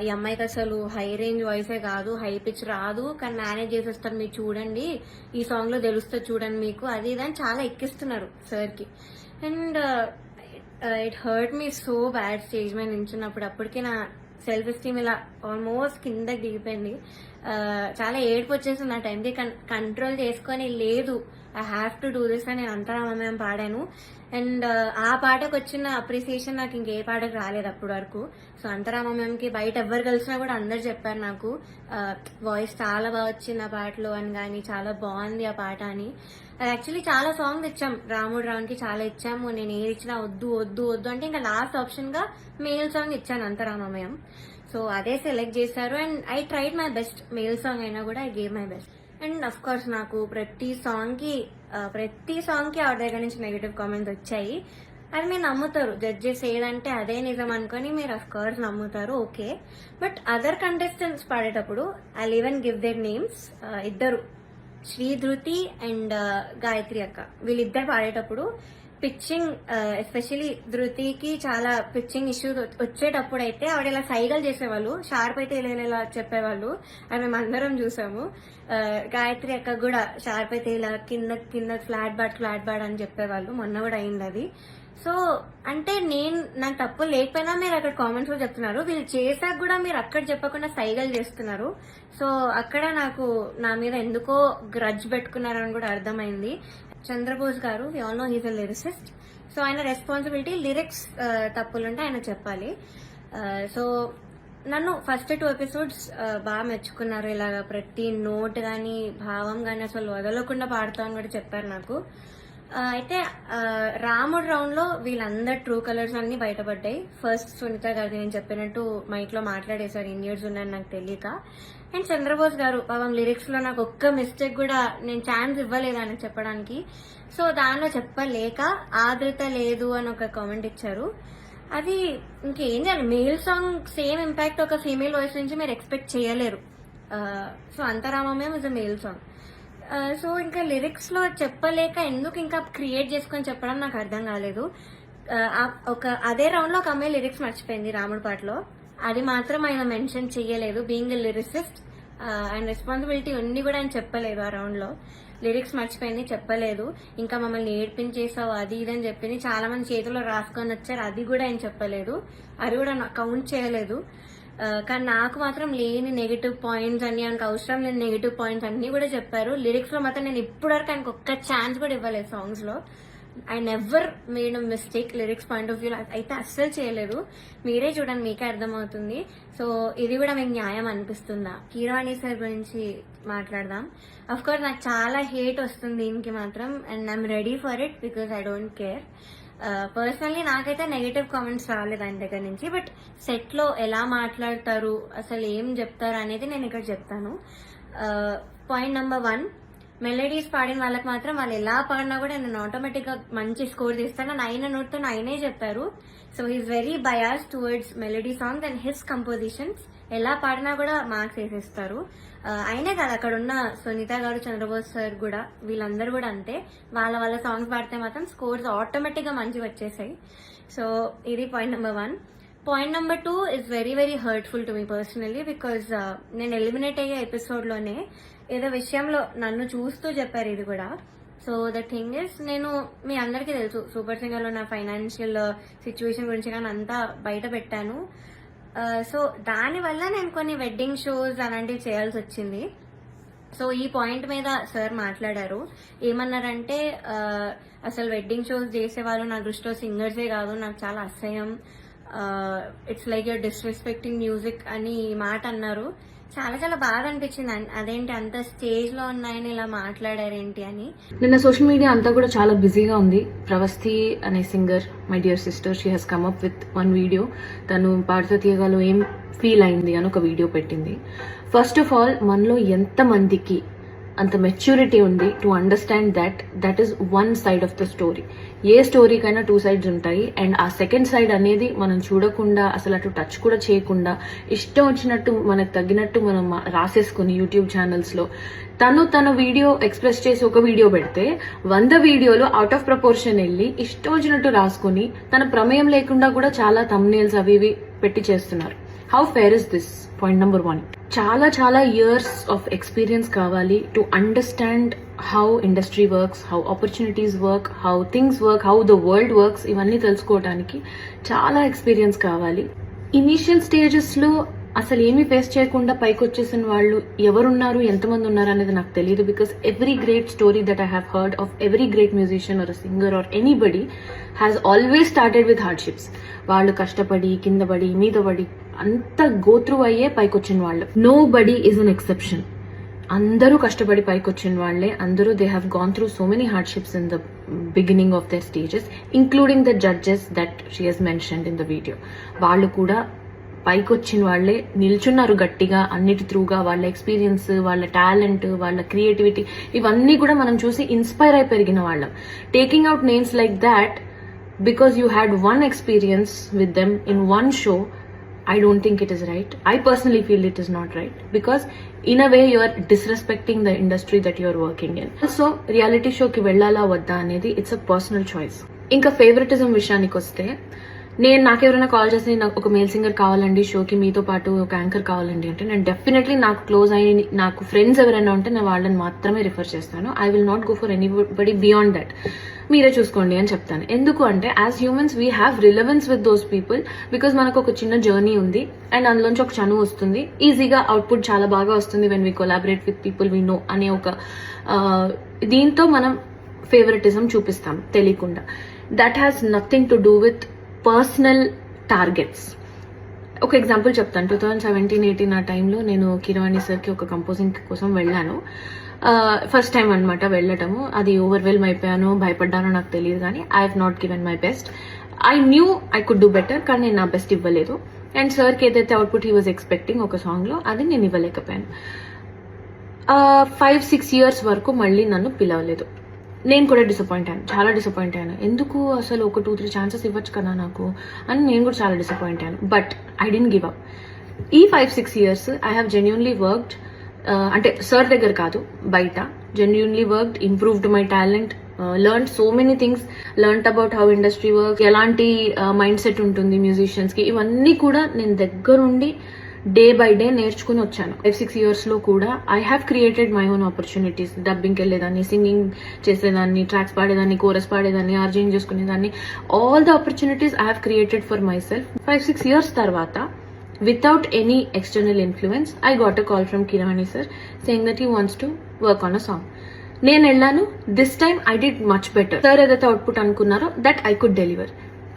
ఈ అమ్మాయికి అసలు హై రేంజ్ వాయిసే కాదు, హై పిచ్ రాదు, కానీ మేనేజ్ చేసేస్తారు, మీరు చూడండి ఈ సాంగ్ లో తెలుస్తుంది చూడండి మీకు, అది ఇదని చాలా ఎక్కిస్తున్నారు సార్ కి. And it hurt me so bad stage మీద నించున్నప్పుడు. అప్పటికే నా సెల్ఫ్ ఎస్టీమ్ ఇలా ఆల్మోస్ట్ కిందకి దిగిపోయింది. చాలా ఏడుపు వచ్చేసింది నా టైంకి. కంట్రోల్ చేసుకొని లేదు I have to do this అని నేను అంతరామయం పాడాను. అండ్ ఆ పాటకు వచ్చిన అప్రిసియేషన్ నాకు ఇంకే పాటకు రాలేదు అప్పటి వరకు. సో అంతరామయంకి బయట ఎవరు కలిసినా కూడా అందరు చెప్పారు నాకు వాయిస్ చాలా బాగా వచ్చింది ఆ పాటలో అని, కానీ చాలా బాగుంది ఆ పాట అని. అది యాక్చువల్లీ చాలా సాంగ్స్ ఇచ్చాం రాముడు రావునికి, చాలా ఇచ్చాము. నేను ఏది ఇచ్చినా వద్దు వద్దు వద్దు అంటే ఇంకా లాస్ట్ ఆప్షన్ గా మేల్ సాంగ్ ఇచ్చాను అంతరామయం. సో అదే సెలెక్ట్ చేశారు. And I tried my best. Male song అయినా కూడా I gave my best. And of course నాకు ప్రతి సాంగ్ కి ఆవిడ దగ్గర నుంచి నెగటివ్ కామెంట్స్ వచ్చాయి. అది మీరు నమ్ముతారు, జడ్జెస్ ఏదంటే అదే నిజం అనుకొని మీరు అఫ్ కోర్స్ నమ్ముతారు, ఓకే. బట్ అదర్ కంటెస్టెంట్స్ పాడేటప్పుడు I even give their names. ఇద్దరు శ్రీధృతి అండ్ గాయత్రి అక్క, వీళ్ళిద్దరు పాడేటప్పుడు పిచ్చింగ్, ఎస్పెషలీ ధృతికి చాలా పిచ్చింగ్ ఇష్యూస్ వచ్చేటప్పుడు అయితే ఆవిడ ఇలా సైగలు చేసేవాళ్ళు, షార్ప్ అయితే ఇలా చెప్పేవాళ్ళు, అది మేము అందరం చూసాము. గాయత్రి అక్క కూడా షార్ప్ అయితే ఇలా కింద ఫ్లాట్ బాడ్ అని చెప్పేవాళ్ళు, మొన్న కూడా అయింది అది. సో అంటే నాకు తప్పు లేకపోయినా మీరు అక్కడ కామెంట్స్ లో చెప్తున్నారు, వీళ్ళు చేశాక కూడా మీరు అక్కడ చెప్పకుండా సైగలు చేస్తున్నారు. సో అక్కడ నాకు నా మీద ఎందుకో గ్రడ్జ్ పెట్టుకున్నారని కూడా అర్థమైంది. చంద్రబోస్ గారు, we all know he's a lyricist. So ఆయన రెస్పాన్సిబిలిటీ లిరిక్స్ తప్పులుంటే ఆయన చెప్పాలి. సో నన్ను ఫస్ట్ 2 ఎపిసోడ్స్ బాగా మెచ్చుకున్నారు. ఇలాగ ప్రతి నోట్ గానీ భావం గానీ అసలు వదలకుండా పాడుతామని కూడా చెప్పారు నాకు. అయితే రాముడు రౌండ్ లో వీళ్ళందరు ట్రూ కలర్స్ అన్ని బయటపడ్డాయి. ఫస్ట్ సునీత గారికి నేను చెప్పినట్టు మైక్ లో మాట్లాడేశారు, ఇన్ ఇయర్స్ ఉన్నాయని నాకు తెలియక. అండ్ చంద్రబోస్ గారు పాపం లిరిక్స్ లో నాకు ఒక్క మిస్టేక్ కూడా నేను ఛాన్స్ ఇవ్వలేదు ఆయన చెప్పడానికి. సో దానిలో చెప్పలేక ఆదృత లేదు అని ఒక కామెంట్ ఇచ్చారు. అది ఇంకేం చేయాలి, మేల్ సాంగ్ సేమ్ ఇంపాక్ట్ ఒక ఫీమేల్ వాయిస్ నుంచి మీరు ఎక్స్పెక్ట్ చేయలేరు. సో అంతరామయం is a male song. So ఇంకా లిరిక్స్ లో చెప్పలేక ఎందుకు ఇంకా క్రియేట్ చేసుకొని చెప్పడం నాకు అర్థం కాలేదు. అదే రౌండ్ లో ఒక అమ్మాయి లిరిక్స్ మర్చిపోయింది రాముడి పాటలో, అది మాత్రం ఆయన మెన్షన్ చెయ్యలేదు. బీయింగ్ ఎ లిరిసిస్ట్ ఆయన రెస్పాన్సిబిలిటీ ఉంది కూడా ఆయన చెప్పలేదు. ఆ రౌండ్ లో లిరిక్స్ మర్చిపోయింది, చెప్పలేదు. ఇంకా మమ్మల్ని ఏడ్పించేసావు అది ఇదని చెప్పింది, చాలా మంది చేతిలో రాసుకొని వచ్చారు, అది కూడా ఆయన చెప్పలేదు, అది కూడా కౌంట్ చేయలేదు. కానీ నాకు మాత్రం లేని నెగిటివ్ పాయింట్స్ అన్ని, ఆయనకు అవసరం లేని నెగిటివ్ పాయింట్స్ అన్ని కూడా చెప్పారు. లిరిక్స్ లో మాత్రం నేను ఇప్పటివరకు ఆయనకు ఒక్క ఛాన్స్ కూడా ఇవ్వలేదు సాంగ్స్ లో. I never made a mistake lyrics point of వ్యూలో అయితే అస్సలు చేయలేదు. మీరే చూడండి, మీకే అర్థమవుతుంది. సో ఇది కూడా మీకు న్యాయం అనిపిస్తుందా? కీరవాణి సార్ గురించి మాట్లాడదాం. అఫ్ కోర్స్ నాకు చాలా హేట్ వస్తుంది దీనికి మాత్రం, and I'm ready for it because I don't care. Personally నాకైతే నెగటివ్ కామెంట్స్ రాలేదు ఆయన దగ్గర నుంచి. బట్ సెట్ లో ఎలా మాట్లాడతారు, అసలు ఏం చెప్తారు అనేది నేను ఇక్కడ చెప్తాను. పాయింట్ నెంబర్ 1, మెలడీస్ పాడిన వాళ్ళకి మాత్రం వాళ్ళు ఎలా పాడినా కూడా నేను ఆటోమేటిక్ గా మంచి స్కోర్ తీస్తాను అని ఆయన నోట్తో ఆయనే చెప్పారు. So he's very bias towards melody songs and his compositions. ఎలా పాడినా కూడా మార్క్స్ వేసేస్తారు. అయినే కాదు, అక్కడ ఉన్న సునీత గారు, చంద్రబోస్ సార్ కూడా, వీళ్ళందరూ కూడా అంతే. వాళ్ళ సాంగ్స్ పాడితే మాత్రం స్కోర్స్ ఆటోమేటిక్ గా మంచిగా వచ్చేసాయి. సో ఇది point number 1. Point number 2 is very very hurtful to me personally, because నేను ఎలిమినేట్ అయ్యే ఎపిసోడ్ లోనే ఏదో విషయంలో నన్ను చూస్తూ చెప్పారు ఇది కూడా. సో ద థింగ్ ఇస్, నేను మీ అందరికీ తెలుసు సూపర్ సింగర్ లో నా ఫైనాన్షియల్ సిచ్యువేషన్ గురించి కానీ అంతా బయట పెట్టాను. సో దానివల్ల నేను కొన్ని వెడ్డింగ్ షోస్ అలాంటివి చేయాల్సి వచ్చింది. సో ఈ పాయింట్ మీద సార్ మాట్లాడారు. ఏమన్నారంటే అసలు వెడ్డింగ్ షోస్ చేసేవాళ్ళు నా దృష్టిలో సింగర్సే కాదు, నాకు చాలా అసహ్యం, it's like you're disrespecting music అని ఈ మాట అన్నారు. చాలా చాలా బాగా అనిపించింది. అదేంటి అంత స్టేజ్ లో ఉన్నాయని ఇలా మాట్లాడారేంటి అని. నిన్న సోషల్ మీడియా అంతా కూడా చాలా బిజీగా ఉంది. ప్రవస్థి అనే singer, my dear sister, she has come up with 1 video. తను పాడుతూ తీయగాలో ఏం ఫీల్ అయింది అని ఒక వీడియో పెట్టింది. ఫస్ట్ ఆఫ్ ఆల్, మనలో ఎంతమందికి అంత మెచ్యూరిటీ ఉంది to understand that is 1 side of the story. ఏ స్టోరీకైనా 2 sides ఉంటాయి. అండ్ ఆ సెకండ్ సైడ్ అనేది మనం చూడకుండా, అసలు అటు టచ్ కూడా చేయకుండా, ఇష్టం వచ్చినట్టు మనకు తగ్గినట్టు మనం రాసేసుకుని యూట్యూబ్ ఛానల్స్ లో తన వీడియో ఎక్స్ప్రెస్ చేసి ఒక వీడియో పెడితే 100 వీడియోలు అవుట్ ఆఫ్ ప్రపోర్షన్ వెళ్ళి ఇష్టం వచ్చినట్టు రాసుకుని తన ప్రమేయం లేకుండా కూడా చాలా థంబ్నెయిల్స్ అవి ఇవి పెట్టి చేస్తున్నారు. How fair is this? Point number 1. చాలా చాలా ఇయర్స్ ఆఫ్ ఎక్స్పీరియన్స్ కావాలి to understand how industry works, how opportunities work, how things work, how the world works. ఇవన్నీ తెలుసుకోవడానికి చాలా ఎక్స్పీరియన్స్ కావాలి. ఇనీషియల్ స్టేజెస్లో అసలు ఏమీ ఫేస్ చేయకుండా పైకి వచ్చేసిన వాళ్ళు ఎవరున్నారు, ఎంతమంది ఉన్నారు అనేది నాకు తెలియదు. Because every great story that I have heard of every great musician or singer or anybody has always started with hardships. వాళ్ళు కష్టపడి కింద పడి మీద పడి అంత గోత్రు అయ్యే పైకి వచ్చిన వాళ్ళు. Nobody is an exception. అందరూ కష్టపడి పైకి వచ్చిన వాళ్ళే. అందరూ they have gone through so many hardships in the beginning of their stages, including the judges that she has mentioned in the video. వాళ్ళు కూడా పైకి వచ్చిన వాళ్ళే, నిల్చున్నారు గట్టిగా అన్నిటి త్రూగా. వాళ్ళ ఎక్స్పీరియన్స్, వాళ్ళ టాలెంట్, వాళ్ళ క్రియేటివిటీ ఇవన్నీ కూడా మనం చూసి ఇన్స్పైర్ అయి పెరిగిన వాళ్ళం. Taking out names like that because you had one experience with them in one show, I don't think it is right. I personally feel it is not right because in a way you are disrespecting the industry that you are working in. So reality show ki vellala vadda anedi it's a personal choice. Inka favoritism విషయానికి వస్తే, నేను నాకెవరైనా call చేసి నాకు ఒక male singer కావాలండి షోకి, మీతో పాటు ఒక యాంకర్ కావాలండి అంటే నేను డెఫినెట్లీ నాకు క్లోజ్ అయ్యి నాకు ఫ్రెండ్స్ ఎవరైనా ఉంటే నేను వాళ్ళని మాత్రమే రిఫర్ చేస్తాను. I will not go for anybody beyond that. మీరే చూసుకోండి అని చెప్తాను. ఎందుకు అంటే as humans we have relevance with those people because మనకు ఒక చిన్న జర్నీ ఉంది అండ్ అందులోంచి ఒక చనువు వస్తుంది. ఈజీగా అవుట్పుట్ చాలా బాగా వస్తుంది when we collaborate with people we know అనే ఒక దీంతో మనం ఫేవరెటిజం చూపిస్తాం తెలియకుండా. That has nothing to do with personal targets. ఒక ఎగ్జాంపుల్ చెప్తాను. 2017-18 ఆ టైంలో నేను కీరవాణి సార్కి ఒక కంపోజింగ్ కోసం వెళ్ళాను. ఫస్ట్ టైం అనమాట వెళ్ళటము. అది ఓవర్వెల్మ్ అయిపోయాను, భయపడ్డానో నాకు తెలియదు, కానీ I have not given my best. I knew I could do better, కానీ నేను నా బెస్ట్ ఇవ్వలేదు. అండ్ సార్కి ఏదైతే అవుట్పుట్ హీ వాజ్ ఎక్స్పెక్టింగ్ ఒక సాంగ్లో, అది నేను ఇవ్వలేకపోయాను. 5-6 years వరకు మళ్ళీ నన్ను పిలవలేదు. నేను కూడా డిసప్పాయింట్ అయ్యాను, చాలా డిసప్పాయింట్ అయ్యాను. ఎందుకు అసలు ఒక 2-3 ఛాన్సెస్ ఇవ్వచ్చు కదా నాకు అని నేను కూడా చాలా డిసప్పాయింట్ అయ్యాను. But I didn't give up. ఈ 5-6 years I have genuinely worked, అంటే సార్ దగ్గర కాదు బయట, genuinely worked, improved my talent, learn so many things, learn about how industry work, ఎలాంటి మైండ్ సెట్ ఉంటుంది మ్యూజిషియన్స్కి, ఇవన్నీ కూడా నేను దగ్గరుండి డే బై డే నేర్చుకుని వచ్చాను. 5-6 years లో కూడా I have created my own opportunities. డబ్బింగ్కి వెళ్ళేదాన్ని, సింగింగ్ చేసేదాన్ని, ట్రాక్స్ పాడేదాన్ని, కోరస్ పాడేదాన్ని, ఆర్జింగ్ చేసుకునేదాన్ని. All the opportunities I have created for myself. 5-6 years తర్వాత without any external influence I got a call from Kirani sir saying that he wants to work on a song. నేను వెళ్ళాను. This time I did much better. Sir ఏదైతే output అనుకున్నారో that I could deliver.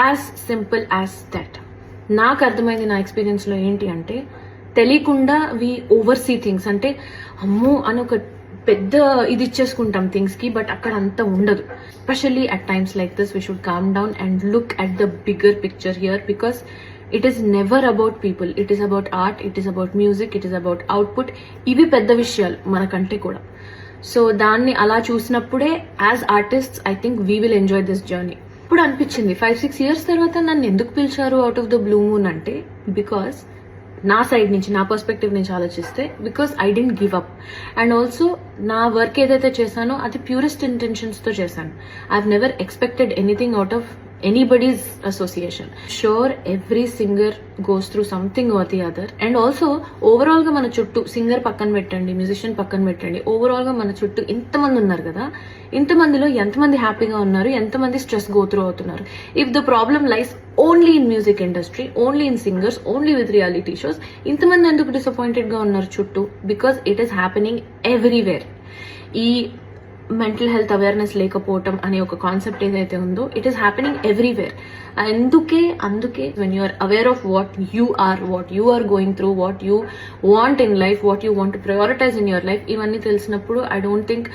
As simple as that. నాకు అర్థమైంది నా experience లో ఏంటి అంటే, తెలియకుండా వీ ఓవర్సీ థింగ్స్. అంటే అమ్మో అని ఒక పెద్ద ఇది ఇచ్చేసుకుంటాం థింగ్స్ కి, బట్ అక్కడ అంత ఉండదు. Especially at times like this we should calm down and look at the bigger picture here, because it is never about people, it is about art, it is about music, it is about output. ఇవి పెద్ద విషయాలు మనకంటే కూడా. So దాన్ని అలా చూసినప్పుడే as artists I think we will enjoy this journey. ఇప్పుడు అనిపించింది 5-6 years తర్వాత నన్ను ఎందుకు పిలిచారు out of the blue moon అంటే, బికాస్ నా సైడ్ నుంచి, నా పర్స్పెక్టివ్ నుంచి ఆలోచిస్తే, because I didn't give up. And also నా వర్క్ ఏదైతే చేశానో అది ప్యూరెస్ట్ ఇంటెన్షన్స్తో చేశాను. I have never expected anything out of anybody's association. Sure, every singer goes through something or the other. And also overall గా మన చుట్టూ సింగర్ పక్కన పెట్టండి, మ్యూజిషియన్ పక్కన పెట్టండి, ఓవరాల్ గా మన చుట్టూ ఇంతమంది ఉన్నారు కదా, ఇంతమందిలో ఎంతమంది హ్యాపీగా ఉన్నారు, ఎంతమంది స్ట్రెస్ గో త్రూ అవుతున్నారు. If the problem lies only in music industry, only in singers, only with reality shows, ఇంతమంది ఎందుకు డిసప్పాయింటెడ్ గా ఉన్నారు చుట్టూ? Because it is happening everywhere. ఈ మెంటల్ హెల్త్ అవేర్నెస్ లేకపోవటం అనే ఒక కాన్సెప్ట్ ఏదైతే ఉందో, ఇట్ ఈస్ హ్యాపెనింగ్ ఎవ్రీవేర్. అందుకే when you are aware of what you are going through, what you want in life, what you want to prioritize in your life, ఇవన్నీ తెలిసినప్పుడు I don't think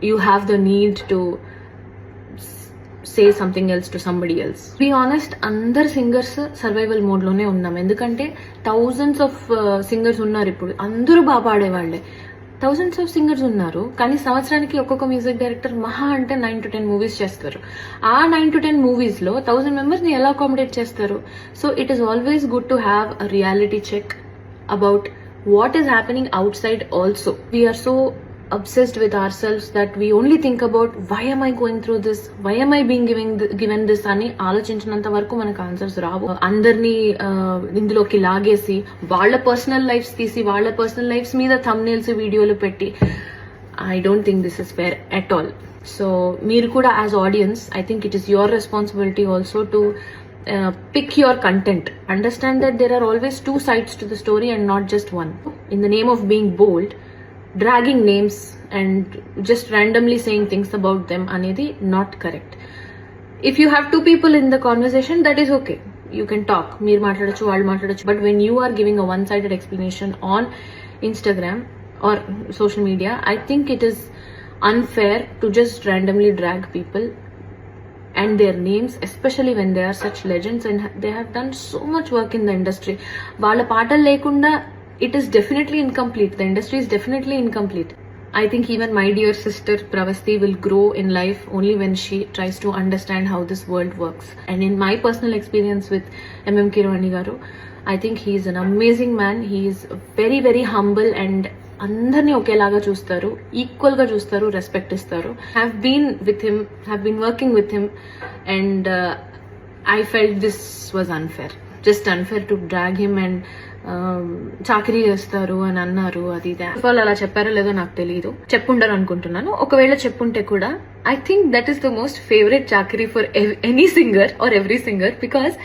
you have the need to say something else to somebody else. Be honest, అందరు singers survival mode లోనే ఉన్నాం. ఎందుకంటే thousands of singers ఉన్నారు ఇప్పుడు, అందరూ బాగా పాడేవాళ్లే. థౌజండ్స్ ఆఫ్ సింగర్స్ ఉన్నారు, కానీ సంవత్సరానికి ఒక్కొక్క మ్యూజిక్ డైరెక్టర్ మహా అంటే 9 to 10 మూవీస్ చేస్తారు. ఆ 9 to 10 మూవీస్ లో 1000 members ని ఎలా అకామిడేట్ చేస్తారు? So it is always good to have a reality check about what is happening outside also. We're so obsessed with ourselves that we only think about why am I going through this, why am I being given this అని ఆలోచించినంత వరకు మనకు answers రావు. అందరినీ ఇందులోకి లాగేసి వాళ్ళ personal lifes తీసి వాళ్ళ personal lifes మీద థంబ్నెయిల్స్ వీడియోలు పెట్టి I don't think this is fair at all. So మీరు కూడా as audience, I think it is your responsibility also to pick your content. Understand that there are always two sides to the story and not just one. In the name of being bold, dragging names and just randomly saying things about them anedi not correct. If you have two people in the conversation, that is okay. You can talk. Meer maatladochu, vallu maatladochu. But when you are giving a one-sided explanation on Instagram or social media, I think it is unfair to just randomly drag people and their names, especially when they are such legends and they have done so much work in the industry. Vaalla paatal lekunda it is definitely incomplete. The industry is definitely incomplete. I think even my dear sister Pravasti will grow in life only when she tries to understand how this world works. And in my personal experience with MM Keeravani garu, I think he is an amazing man. He is very very humble and అందరినీ ఒకేలాగా చూస్తారు, equal గా చూస్తారు, respect ఇస్తారు. Have been working with him and I felt this was unfair, just unfair to drag him and చాకరీ చేస్తారు అని అన్నారు. అది వాళ్ళు అలా చెప్పారో లేదో నాకు తెలియదు, చెప్పుండరు అనుకుంటున్నాను. ఒకవేళ చెప్పుంటే కూడా I think that is the most favourite చాకరీ for any singer or every singer. Because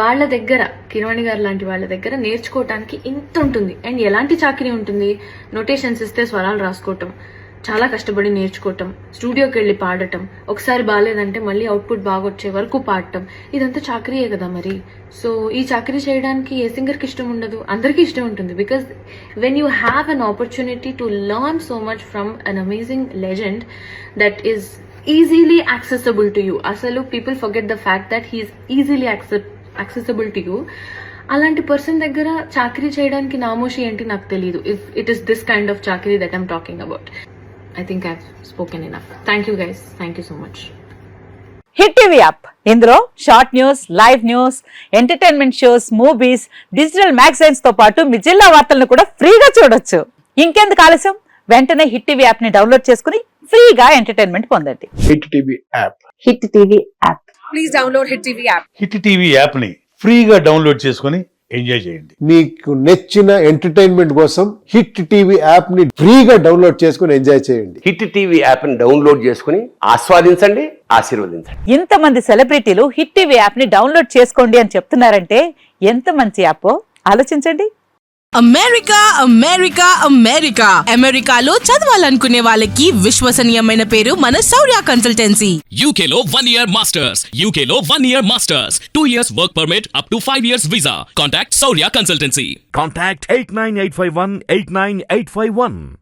వాళ్ళ దగ్గర, కిరవాణి గారు లాంటి వాళ్ళ దగ్గర నేర్చుకోవటానికి ఇంత ఉంటుంది. అండ్ ఎలాంటి చాకరీ ఉంటుంది? నోటేషన్స్ ఇస్తే స్వరాలు రాసుకోవటం, చాలా కష్టపడి నేర్చుకోవటం, స్టూడియోకి వెళ్ళి పాడటం, ఒకసారి బాగాలేదంటే మళ్ళీ అవుట్పుట్ బాగా వచ్చే వరకు పాడటం, ఇదంతా చాకరీయే కదా మరి. సో ఈ చాకరీ చేయడానికి ఏ సింగర్కి ఇష్టం ఉండదు? అందరికీ ఇష్టం ఉంటుంది. Because when you have an opportunity to learn so much from an amazing legend that is easily accessible to you. అసలు people forget the fact that he is easily accessible to you. అలాంటి పర్సన్ దగ్గర చాకరీ చేయడానికి నామోషి ఏంటి నాకు తెలియదు. If it is this kind of చాకరీ that I'm talking about. I think I've spoken enough. Thank you guys. Thank you so much. Hit TV app, ఇందులో short news, live news, entertainment shows, movies, digital magazines తో పాటు మీ జిల్లా వార్తలను కూడా ఫ్రీగా చూడొచ్చు. ఇంకెందుకు ఆలస్యం? వెంటనే హిట్ టీవీ యాప్ ని డౌన్లోడ్ చేసుకుని ఫ్రీగా ఎంటర్టైన్మెంట్ పొందండి. Hit TV app. Hit TV app. Please download hit TV app. Hit TV app ని ఫ్రీగా డౌన్లోడ్ చేసుకుని ఎంజాయ్ చేయండి. మీకు నచ్చిన ఎంటర్టైన్మెంట్ కోసం హిట్ టీవీ యాప్ ని ఫ్రీగా డౌన్లోడ్ చేసుకుని ఎంజాయ్ చేయండి. హిట్ టీవీ యాప్ ని డౌన్లోడ్ చేసుకుని ఆస్వాదించండి, ఆశీర్వదించండి. ఇంతమంది సెలబ్రిటీలు హిట్ టీవీ యాప్ ని డౌన్లోడ్ చేసుకోండి అని చెప్తున్నారంటే ఎంత మంచి యాప్ ఆలోచించండి. అమెరికా అమెరికా అమెరికా అమెరికాలో చదవాలనుకునే వాళ్ళకి విశ్వసనీయమైన పేరు మన శౌర్య కన్సల్టెన్సీ. UK లో 1 year masters, UK లో 1 year masters, 2 years work permit up to 5 years visa. Contact Saurya Consultancy. Contact 89851 89851.